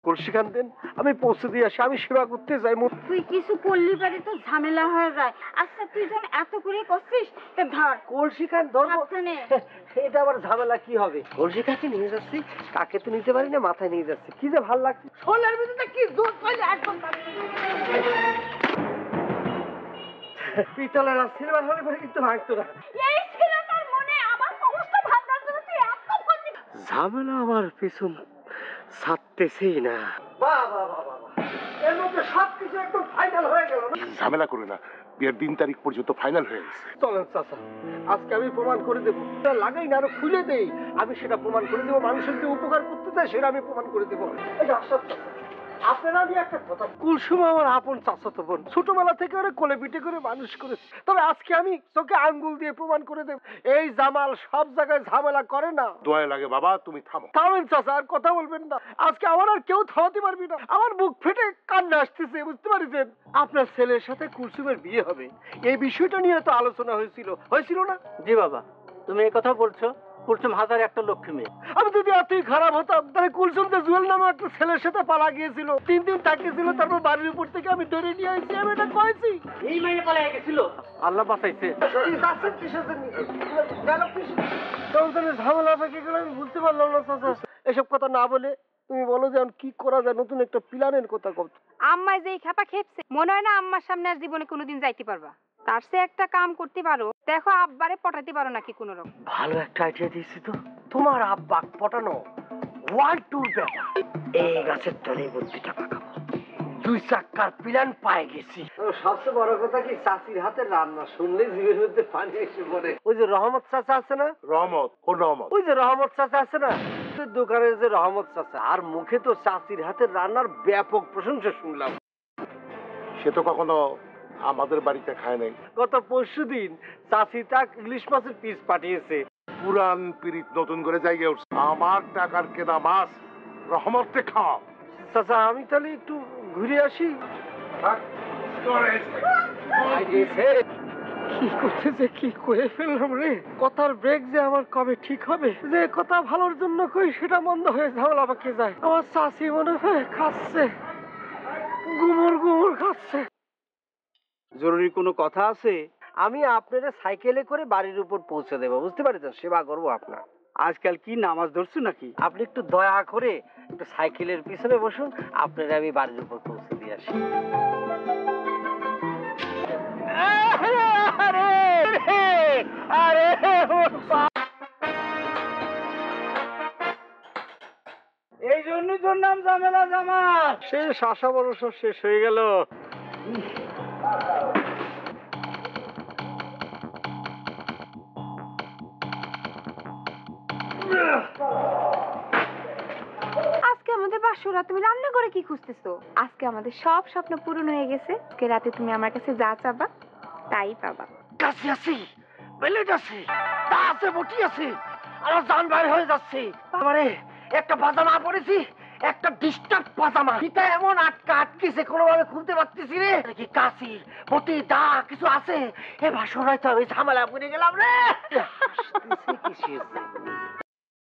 কলসি খান দেন, আমি পৌঁছে দিয়ে আসি, আমি সেবা করতে যাই। তুই কিছু করলি পারে তো ঝামেলা হয়ে যায়। আচ্ছা তুই যখন এত করে করছিস তো ধর কলসি খান ধরবো, সাবধানে। এটা আবার ঝামেলা কি হবে? কলসি খাকে নিয়ে যাচ্ছি, কাকে তো নিতে পারি না, মাথায় নিয়ে যাচ্ছি, কি যে ভালো লাগছে। শোলের ভিতরে কি জোর পাইলে একদম পিতলের আর সিলভার হলে পরে কিন্তু ভাঙতো না। এই ছিল তোর মনে আমার সমস্ত ভাবনার জন্য তুই এত করলি। ঝামেলা আমার পিছন ছাড়তেছেই না। বাহ বাহ বাহ বাহ, এর মধ্যে সবকিছু একদম ফাইনাল হয়ে গেল না? ঝামেলা করে না, বিয়ের 3 তারিখ পর্যন্ত ফাইনাল হয়ে গেছে। চলেন চাচা, আজকে আমি প্রমাণ করে দেবো। লাগাই না, আরো খুলে দেই, আমি সেটা প্রমাণ করে দেবো। মানুষের যে উপকার করতে চায় সেটা আমি প্রমাণ করে দেবো। এই আশা আপনারা, আমি একটা কথা, কুলসুম আমার আপন চাচাতো বোন, ছোটবেলা থেকে ওরা কোলে পিঠে করে মানুষ করেছে। তবে আজকে আমি চোখে আঙ্গুল দিয়ে প্রমাণ করে দেব, এই জামাল সব জায়গায় ঝামেলা করে না। দোয়া লাগে বাবা, তুমি থামো। থামেন চাচা, আর কথা বলবেন না। আজকে আমার আর কেউ থামাতে পারবি না। আমার বুক ফেটে কান্না আসতেছে, বুঝতে পারছেন? আপনার ছেলের সাথে কুলসুমের বিয়ে হবে, এই বিষয়টা নিয়ে তো আলোচনা হয়েছিল না? জি বাবা, তুমি এই কথা বলছো। কুলসুম হাজার একটা লক্ষ্মী মেয়ে। আমি যদি এতই খারাপ হতাম তাহলে কুলসুম তো জুয়েল নামে একটা ছেলের সাথে পালা গিয়েছিল, 3 দিন থাকিয়েছিল, তারপর বাড়ির উপর থেকে আমি ধরে নিয়ে আসছি। আমি এটা কয়েছি, এই মেয়ে পালিয়ে গেছিল, আল্লাহ বাঁচাইছে। ঝামেলা পেকে গেলে আমি বুঝতে পারলাম না চাচা। এসব কথা না বলে তুমি বলো যে কি করা যায়, নতুন একটা প্ল্যানের কথা কব। আম্মায় যেই খেপা খেপছে, মনে হয় না আম্মার সামনে আর জীবনে কোনোদিন যাইতে পারবা। তার সে একটা কাম করতে পারো, দেখো আব্বারে পটাতে পারো নাকি কোনো রকম। ভালো একটা আইডিয়া দিয়েছি তো, তোমার আব্বা পটানো ওয়ার্ল্ড ট্যুর ব্যাপার। এই গাছের তলে বুদ্ধিটা পাকাবো, 2 চাক্কার প্ল্যান পায়ে গেছি। সবচেয়ে বড় কথা কি, চাচির হাতে রান্না শুনলে জিভের মধ্যে পানি এসে পড়ে। ওই যে রহমত চাচা আছে না, রহমত, কোন রহমত? ওই যে রহমত চাচা আছে না, দোকানের যে রহমত চাচা, আর মুখে তো চাচির হাতের রান্নার ব্যাপক প্রশংসা শুনলাম। সে তো কখনো আমাদের বাড়িতে খায় নাই। গত পরশুদিন চাচি তাক ইলিশ মাছের পিস পাঠিয়েছে। পুরান পিরিত নতুন করে জায়গায় উঠছে। আমার টাকার কেনা মাছ রহমতকে খাও। চাচা আমি তাহলে একটু ঘুরে আসি। কি করতেছে, কি করে ফেললাম রে? কথার ব্রেক যে আমার কবে ঠিক হবে? যে কথা ভালোর জন্য কই সেটা মন্দ হয়ে ঝামেলা পাকে যায়। আমার চাচি মনে হয় খাচ্ছে, গুমুর গুমুর খাচ্ছে। জরুরি কোনো কথা আছে? আমি আপনারা সাইকেলে করে বাড়ির উপর পৌঁছে দেবো, বুঝতে পারছেন? সেবা করবো আপনার। আজকাল কি নামাজ ধরছো নাকি? আপনি একটু দয়া করে একটু সাইকেলের পিছনে বসুন, আপনারা আমি বাড়ির উপর পৌঁছে দিয়ে আসি। এই জন্যই তোর নাম ঝামেলা জামা। শেষ, আশা ভরসা শেষ হয়ে গেল। আজকে আমাদের বাসরা, তুমি রান্না করে কি খুঁজতেছো? আজকে আমাদের সব স্বপ্ন পূরণ হয়ে গেছে। আজকে রাতে তুমি আমার কাছে যা চাবা তাই পাবা। কাছে আছি, বেলেট আছে, তা আছে, বটি আছে, আর জান বাইর হয়ে যাচ্ছে। আমারে একটা পাজামা পরেছি, একটা ডিস্টার্ব পাজামা, এটা এমন আটকেছে কোনোভাবে খুলতে পারতেছি রে। কি কাশি বটি দা কিছু আছে, এ ভাষণ হয়তো আমি ঝামেলা পড়ে গেলাম রে।